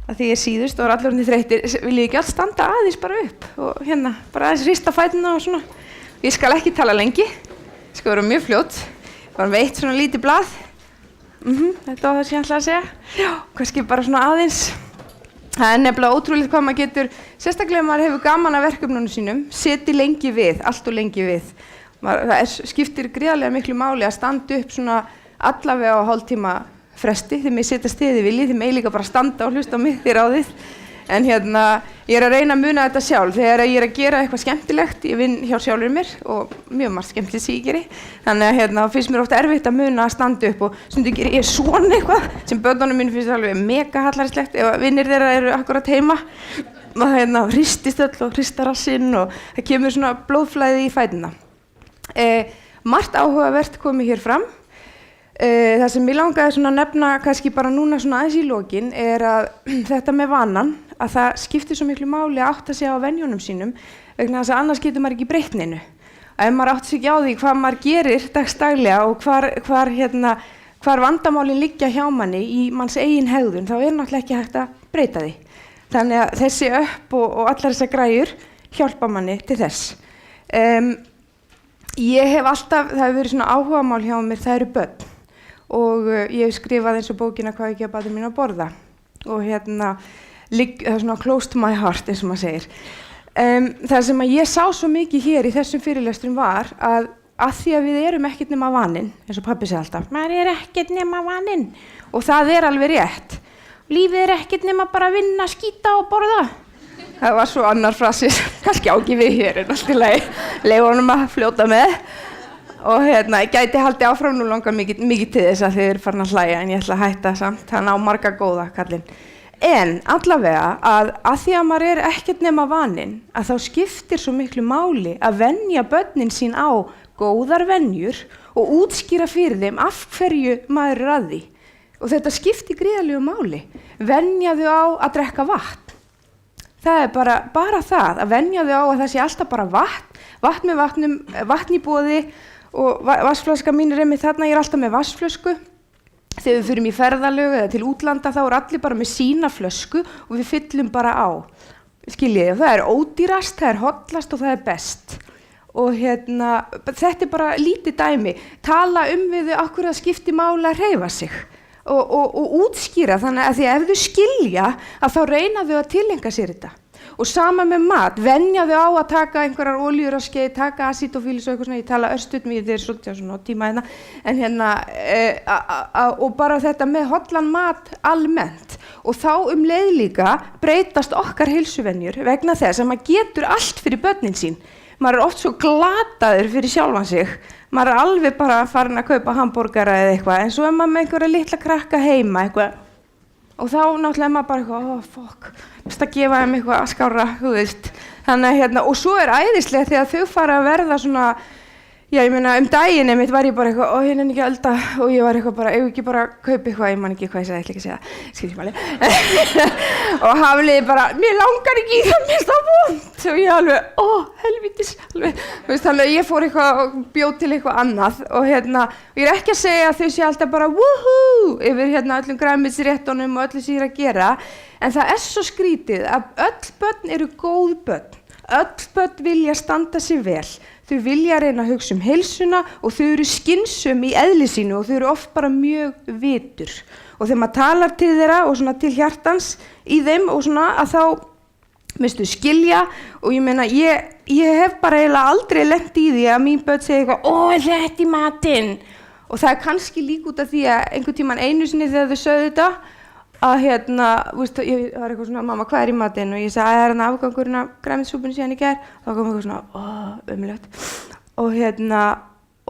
að því ég síðust og allir orðnir þreyttir, vil ég ekki alls standa aðeins bara upp og hérna, bara aðeins rista fæturna og svona. Ég skal ekki tala lengi, skal vera mjög fljót, bara með eitt svona lítið blað. Þetta var það sem ég ætlaði að segja. Já, kannski bara svona aðeins. Það er nefnilega ótrúlegt hvað maður getur, sérstaklega ef maður hefur gaman af verkefnunum sínum, seti lengi við, allt og lengi við. Skiptir gríðarlega miklu máli að standa upp svona allavega á hálftíma fresti, þegar mig setja stiði vilji, þegar mig líka bara standa og hlusta á mig því ráðið. En hérna, ég að reyna að muna þetta sjálf. Þegar ég að gera eitthvað skemmtilegt, ég vinn hjá sjálfur mér og mjög margt skemmtilegt sem ég geri. Þannig að hérna, finnst mér ofta erfitt að muna að standa upp og stundum geri ég svona eitthvað sem börnunum mínu finnst alveg mega hallærislegt ef vinnir þeirra eru akkurat heima. Og hérna, hristist öll og hristar rassinn og það kemur svona blóðflæði í fæturna. Margt áhugavert komið hér fram. Það sem ég langaði svona að nefna kannski bara núna svona aðeins í lokin að þetta með vanan, að það skiptir svo miklu máli að átta sig á venjunum sínum vegna þess að annars getur maður ekki breytt neinu. Ef maður átti sig ekki á því hvað maður gerir dagsdaglega og hvar vandamálin liggja hjá manni í manns eigin hegðun, þá náttúrulega ekki hægt að breyta því. Þannig að þessi upp og allar þessar græjur hjálpa manni til þess. Ég hef alltaf, það hefur verið svona áhugamál hjá mér, það eru börn. Og ég hef skrifað eins og bókina hvað ekki að báði mín að borða og hérna það er svona close to my heart eins og maður segir. Það sem að ég sá svo mikið hér í þessum fyrirlestrum var að því að við erum ekkert nema vaninn, eins og pabbi segði alltaf, maður ekkert nema vaninn og það alveg rétt. Lífið ekkert nema bara að vinna, skýta og borða. Það var svo annar frasi, kannski á ekki við hér en allt í lagi, leyfa honum að fljóta með. Og hérna, ég gæti haldið áfram nú langar mikið til þess að þið eru farin að hlæja en ég ætla að hætta samt, hann á marga góða kallinn. En allavega að því að maður ekkert nema vaninn, að þá skiptir svo miklu máli að venja börnin sín á góðar venjur og útskýra fyrir þeim af hverju maður að því. Og þetta skiptir gríðarlegu máli. Venja þau á að drekka vatn. Það bara það, að venja þau á að það sé alltaf bara vatn með vatn í boði. Og vatnsflaska mín einmitt þarna, ég alltaf með vatnsflösku. Þegar við förum í ferðalög eða til útlanda þá allir bara með sína flösku og við fyllum bara á. Skiljiði, það ódýrast, það hollast og það best. Og hérna, þetta bara lítið dæmi. Tala við þau af hverju það skiptir máli að hreyfa sig og útskýra þannig að því að ef þau skilja að þá reyna þau að tileinka sér þetta. Og sama með mat, venja þau á að taka einhverjar olíur á skeið, taka asítófílis og eitthvað svona, ég tala örstuð mér, þetta svolítið svona tíma hérna, en hérna, og bara þetta með hollan mat almennt. Og þá leið líka breytast okkar heilsuvenjur vegna þess að maður getur allt fyrir börnin sín. Maður oft svo glataður fyrir sjálfan sig, maður alveg bara farin að kaupa hamborgara eða eitthvað, en svo maður með einhverja litla krakka heima eitthvað. Og þá náttúrulega maður bara eitthvað, best að gefa þeim eitthvað að skára, þú veist. Þannig að hérna, og svo æðislega þegar þau fara að verða svona, já ég meina daginn einmitt var ég bara eitthvað, ég nenni ekki að elda og ég var eitthvað bara, ég ekki bara kaupa eitthvað, ég man ekki hvað ég sagði, ætla ekki að segja það, skilji máli. Og Hafliði bara, mér langar ekki í það, mér það vont. Og ég alveg, helvítis, alveg. Þannig að ég fór eitthvað og bjóð til eitthvað annað og hérna, ég ekki að segja að þau sé alltaf bara woohoo yfir hérna öllum grænmetisréttunum og öllu sem ég að gera, en það svo skrítið að öll börn eru góð börn. Öll börn vilja standa sig vel. Þau vilja reyna að hugsa heilsuna og þau eru skynsöm í eðli sínu og þau eru oft bara mjög vitur. Og þegar maður talar til þeirra og svona til hjartans í þeim og svona að þá minnstu skilja og ég meina ég hef bara eiginlega aldrei lent í því að mín börn segja eitthvað, þetta í matinn. Og það kannski líka út af því að einhvern tímann einu sinni þegar þau sögðu þetta að hérna, það var eitthvað svona, mamma, hvað í matinn? Og ég sagði, það afgangurinn af grænmetissúpunni síðan í gær. Þá kom eitthvað svona, ömurlegt. Og hérna,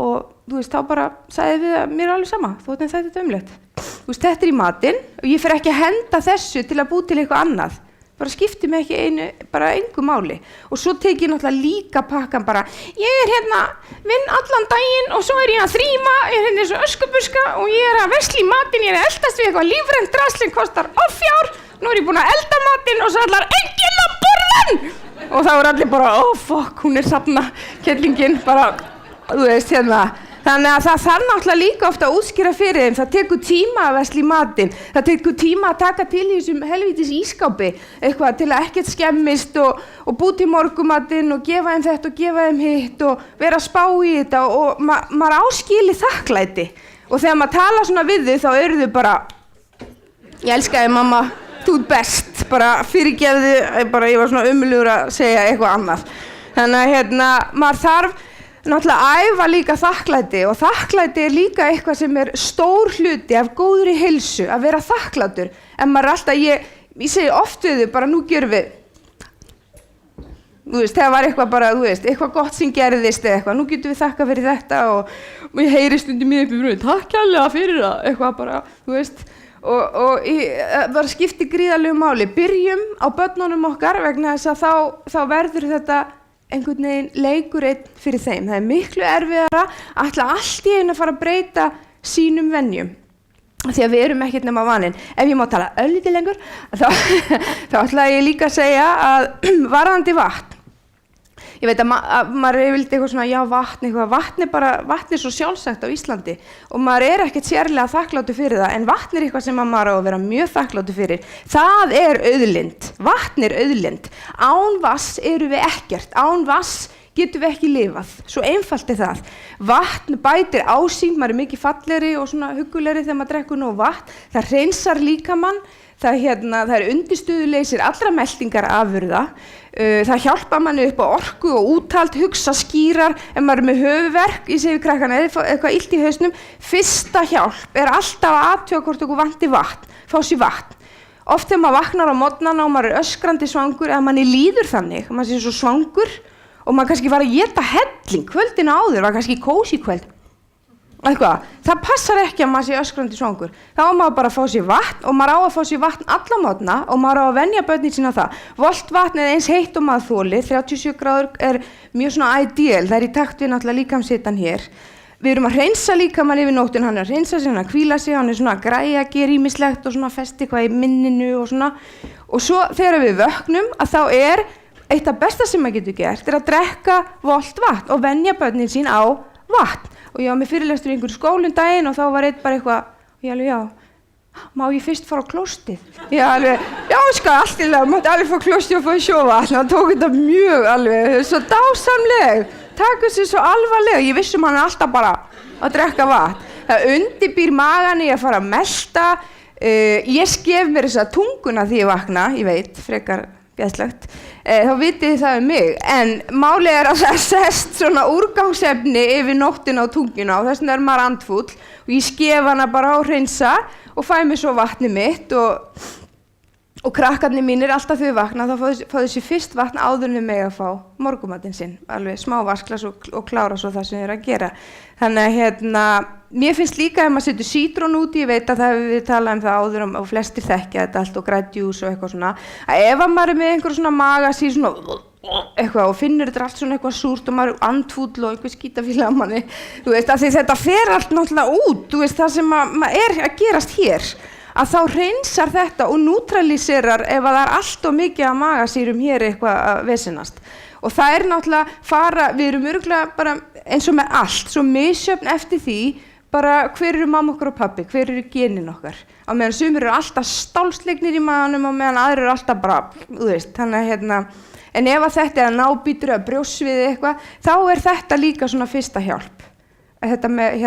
og þú veist, þá bara sagði við að mér alveg sama, þótt en þetta ömurlegt. Þú veist, þetta í matinn og ég fer ekki að henda þessu til að búa til eitthvað annað. Bara skipti mig ekki bara engu máli. Og svo tek ég náttúrulega líka pakkan bara, ég hérna, vinn allan daginn og svo ég að þríma, ég hérna svo öskubuska og ég að versla í matinn, ég að eldast við eitthvað lífrænt drasl sem kostar offjár, nú ég búin að elda matinn og svo allar enginn að borða hann! Og þá allir bara, fuck, hún þarna, kettlingin, bara, þú veist hérna, Þannig að það þarf náttúrulega líka ofta að útskýra fyrir þeim, það tekur tíma að versla í matinn, það tekur tíma að taka til í þessum helvítis ískápi, eitthvað til að ekkert skemmist og búti morgumatinn og gefa þeim þetta og gefa þeim hitt og vera að spá í þetta og maður áskili þakklæti. Og þegar maður tala svona við þau þá eru þau bara, ég elska þig mamma, þú ert best, bara fyrirgefðu, ég var svona ömurlegur að segja eitthvað annað. Þannig að maður þarf náttúrulega að æfa líka þakklæti og þakklæti líka eitthvað sem stór hluti af góðri heilsu, að vera þakklátur. En maður alltaf, ég segi oft við þau, bara nú gerum við, þegar var eitthvað bara, eitthvað gott sem gerðist eða eitthvað, nú getum við þakka fyrir þetta og ég heyri stundum í upp í brunni, takk kærlega fyrir það, eitthvað bara, og bara skipti gríðarlegu máli. Byrjum á börnunum okkar vegna þess að þá verður þetta einhvern veginn leikur einn fyrir þeim. Það miklu erfiðara að allt í einu að fara að breyta sínum venjum. Því að við erum ekkert nema vaninn. Ef ég má tala örlítið lengur, þá ætla ég líka að segja að varðandi vatn. Ég veit að maður er yfirleitt eitthvað svona, já vatn svo sjálfsagt á Íslandi og maður ekkert sérlega þakkláttur fyrir það, en vatn eitthvað sem maður á að vera mjög þakkláttur fyrir. Það auðlind, vatn auðlind. Án vatns erum við ekkert, án vatns getum við ekki lifað, svo einfalt það. Vatn bætir ásýnd, maður mikið fallegri og svona huggulegri þegar maður drekkur nóg vatn, það hreinsar líkamann, það undirstöðuleysir allra meltingar afurða, það hjálpar manni upp á orku og úthald, hugsa skýrar, ef maður með höfuðverk, ég segi við krakkana, eitthvað illt í hausnum, fyrsta hjálp alltaf að athuga hvort okkur vanti vatn, fá sér vatn. Oft þegar maður vaknar á morgnana og maður öskrandi svangur, eða manni líður þannig, maður sé svo svangur og maður kannski var að éta helling, kvöldina áður var kannski kósí kvöld. Það passar ekki að maður sé öskrandi svangur. Þá á maður bara að fá sér vatn og maður á að fá sér vatn alla mótna og maður á að venja börnin sína það. Volt vatn eins heitt og maður þolir, 37 gráður mjög svona ideal, það í takt við náttúrulega líkamshitann hér. Við erum að hreinsa líkamann yfir nóttin, hann að hreinsa sig, hann að hvíla sig, hann svona að græja, gera ýmislegt og svona festi eitthvað í minninu og svona. Og svo þegar við vöknum að þá eitt af besta sem maður getur gert að drekka volt vatn og venja börnin sín á vatn. Og ég var með fyrirlestur í einhverju skólum daginn og þá var einn bara eitthvað, ég alveg, já, má ég fyrst fara á klóstið? Ég alveg, já, allt í lagi, mátti alveg fá klóstið og fá sjófa, hann tók þetta mjög alveg, svo dásamleg, takk þessu svo alvarlega, ég vissum hann alltaf bara að drekka vatn. Það undirbýr magan í að fara að melta, ég skef mér þessa tunguna því ég vakna, ég veit, frekar geðslegt, þá vitið þið það mig, en málið að það sest svona úrgangsefni yfir nóttina á tunguna og þess vegna maður andfúll og ég skef hana bara á hreinsa og fæ mér svo vatni mitt og krakkarnir mínir alltaf þau vakna þá fá þessi fyrst vatn áður en við mega að fá morgumatinn sinn, alveg smá vasklas og klára svo það sem þau að gera. Þannig að mér finnst líka ef maður setur sítrón út, ég veit að það hefur við talað það áður og flestir þekkja þetta allt og græddjús og eitthvað svona, að ef maður með einhver svona magasýr svona eitthvað og finnur þetta allt svona eitthvað súrt og maður andfúll og eitthvað skítafíla á manni, af því þetta fer allt náttúrulega út, það sem maður að gerast hér, að þá hreinsar þetta og nútraliserar ef það allt og mikið af magasýrum hér eitthvað að vesenast. Og það náttúrulega við erum örugglega bara eins og með allt, svo misjöfn eftir því bara hver eru mamma okkar og pabbi, hver eru genin okkar. Á meðan sumir eru alltaf stálslegnir í maganum og meðan aðrir eru alltaf bara, þannig en ef að þetta að nábítur að brjósviði eitthvað, þá þetta líka svona fyrsta hjálp. Þetta með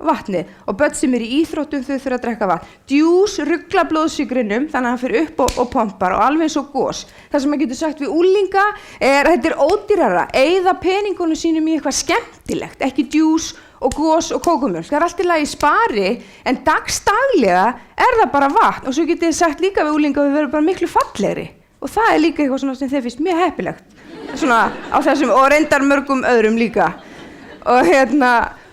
vatni og börn sem í íþróttum þau þurfa að drekka vatn. Djús ruggla blóðsykrinum þannig að hann fyrir upp og pompar og alveg eins og gos. Það sem maður getur sagt við úlinga að þetta ódýrara, eyða peningunum sínum í eitthvað skemmtilegt, ekki djús og gos og kókumjólk. Það allt í lagi í spari en dagstaglega það bara vatn og svo getið þið sagt líka við úlinga að við verðum bara miklu fallegri og það líka eitthvað svona sem þeir finnst mjög heppilegt svona á þessum og reyndar mörgum öðrum líka og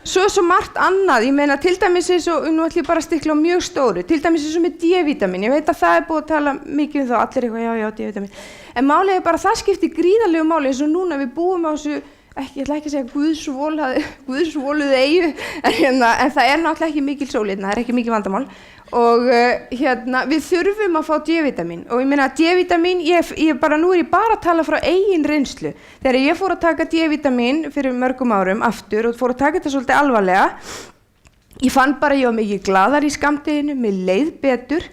svo margt annað, ég meina til dæmis eins og nú ætlum ég bara að stikla á mjög stóru, til dæmis eins og með D-vitamin, ég veit að það búið að tala mikið þá, allir eitthvað já, D-vitamin, en málið bara það skiptir gríðarlegu máli eins og núna við búum á ég ætla ekki að segja guðsvoluðu eyju, en það náttúrulega ekki mikil sól hérna, það ekki mikil vandamál og við þurfum að fá D-vitamin og ég meina D-vitamin, nú ég bara að tala frá eigin reynslu. Þegar ég fór að taka D-vitamin fyrir mörgum árum aftur og fór að taka þetta svolítið alvarlega, ég fann bara ég var mikið glaðar í skammdeginu, mér leið betur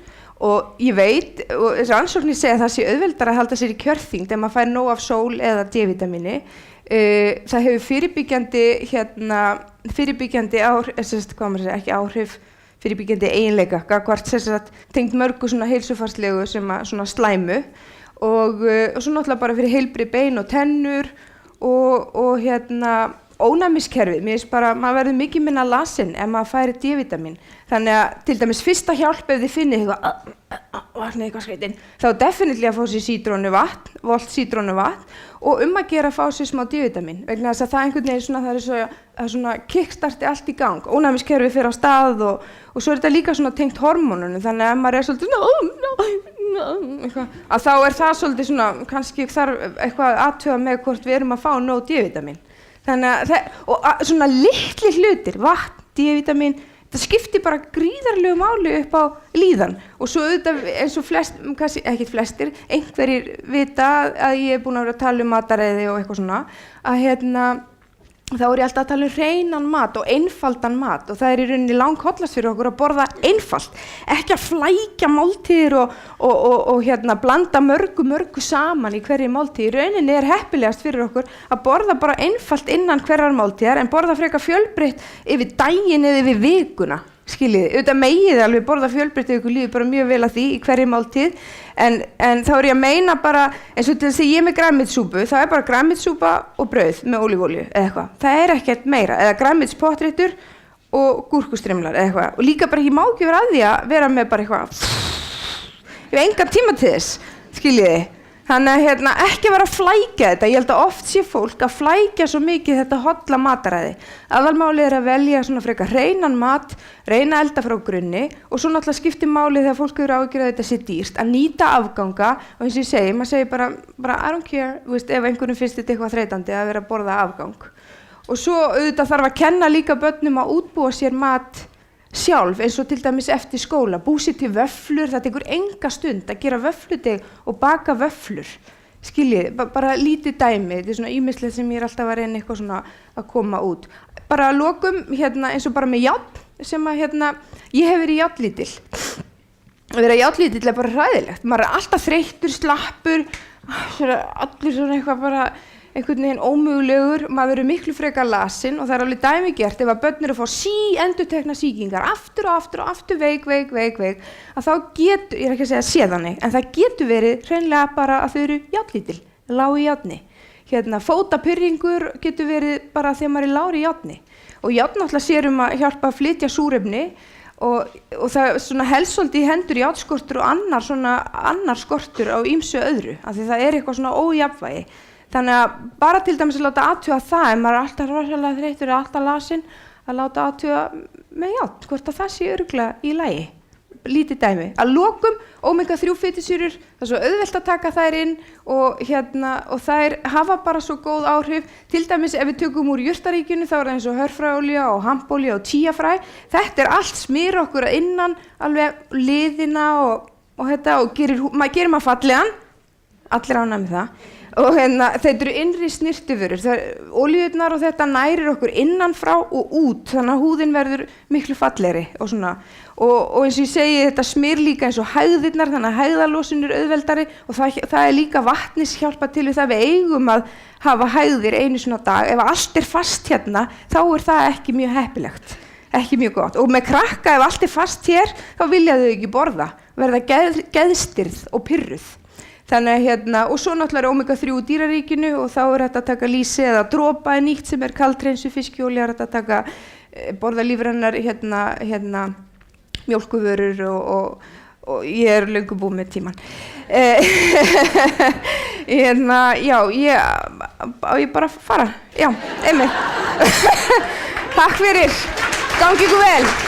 og ég veit, og þessi rannsóknir segja að það sé auðveldara að halda sér í kjörþyngd ef maður fær nóg af sól eða D-vitamini. Það hefur fyrirbyggjandi áhrif, fyrirbyggjandi eiginleika, gagnvart tengt mörgu svona heilsufarslegu sem svona slæmu og svo náttúrulega bara fyrir heilbrigð bein og tennur og ónæmiskerfið, mér finnst bara, maður verður mikið minna lasinn ef maður færi D-vitamin. Þannig að til dæmis fyrsta hjálp ef þið finnið eitthvað skreitin, þá definitely að fá sér volt sítrónuvatn og að gera að fá sér smá D-vitamin. Vegna þess að það einhvern veginn svona, það er svona kickstarti allt í gang. Ónæmiskerfið fer á stað og svo þetta líka svona tengt hormónunum, þannig að ef maður svolítið að þá það svolítið svona, kannski þarf eitthvað að athuga með hvort við erum að fá nóg D-vitamin. Þannig að svona litli hlutir, vatn, D-vitamin, það skiptir bara gríðarlegu máli upp á líðan og svo auðvitað eins og kannski ekki flestir, einhverjir vita að ég búin að vera að tala mataræði og eitthvað svona, að þá ég alltaf að tala hreinan mat og einfaldan mat og það í rauninni langhollast fyrir okkur að borða einfalt, ekki að flækja máltíðir og blanda mörgu saman í hverju máltíð. Í rauninni heppilegast fyrir okkur að borða bara einfalt innan hverjar máltíðar en borða frekar fjölbreytt yfir daginn eða yfir vikuna. Skiljiði, auðvitað megið alveg borða fjölbreytt ef ykkur líður bara mjög vel að því í hverju máltíð en þá ég að meina bara eins og til þess að ég með grænmetissúpu þá bara grænmetissúpa og brauð með ólífólíu eða eitthvað, það ekkert meira eða grænmetispottréttur og gúrkustrimlar eða eitthvað og líka bara ég má ekki vera að því að vera með bara eitthvað ég hef engan tíma til þess, skiljiði. Þannig að ekki vera að flækja þetta, ég held að oft sé fólk að flækja svo mikið þetta holla mataræði. Aðalmálið að velja svona frekar hreinan mat, reyna að elda frá grunni og svo náttúrulega skiptir málið þegar fólk hefur áhyggjur að þetta sé dýrt, að nýta afganga og eins og ég segi, maður segir bara I don't care, ef einhverjum finnst þetta eitthvað þreytandi að vera að borða afgang. Og svo auðvitað þarf að kenna líka börnum að útbúa sér mat sjálf eins og til dæmis eftir skóla, búið til vöfflur, það tekur enga stund að gera vöffludeg og baka vöfflur, skiljið, bara lítið dæmi, þetta svona ýmislegt sem ég alltaf að reyna eitthvað svona að koma út. Bara að lokum, eins og bara með járn, sem að ég hef verið járnlítil. Að vera járnlítill bara hræðilegt, maður alltaf þreyttur, slappur, allir svona eitthvað bara, einhvern veginn ómögulegur, maður verður miklu frekar lasinn og það alveg dæmigert ef að börn eru að fá endurtekna sýkingar aftur og aftur veik að þá getur, ég ekki að segja sé þannig en það getur verið hreinlega bara að þau eru járnlítil, lág í járni fótapyrringur getur verið bara þegar maður er lágur í járni og járn náttúrulega sér að hjálpa að flytja súrefni og það svona helst svolítið í hendur járnskortur og annar skortur á ýmsu öðru af því það eitthvað svona ójafnvægi. Þannig að bara til dæmis að láta athuga það, ef maður alltaf rosalega þreyttur alltaf lasinn, að láta athuga með járn, hvort að það sé örugglega í lagi. Lítið dæmi. Að lokum, omega-3 fitusýrur, það er svo auðvelt að taka þær inn og þær hafa bara svo góð áhrif. Til dæmis ef við tökum úr jurtaríkinu, þá það eins og hörfræolía og hampolía og tíafræ. Þetta allt smýr okkur að innan alveg liðina og gerir maður fallegan, allir ánægð með það. Og þetta eru innri snirtivörur, olíurnar og þetta nærir okkur innanfrá og út, þannig að húðin verður miklu fallegri og svona. Og eins og ég segi, þetta smyr líka eins og hægðirnar, þannig að hægðarlosun auðveldari og það líka vatnis hjálpa til við það við eigum að hafa hægðir einu svona dag. Ef allt fast hérna, þá það ekki mjög heppilegt, ekki mjög gott. Og með krakka, ef allt fast hér, þá vilja þau ekki borða, verða geðstirð og pirruð. Þannig og svo náttúrulega omega-3 úr dýraríkinu og þá þetta að taka lýsi eða dropa nýtt sem kaldhreinsuð fiskjolía, þetta að taka borða lífrænar mjólkurvörur og ég löngu búin með tímann. Ég bara fara, já, einmitt. Takk fyrir, gangi ykkur vel.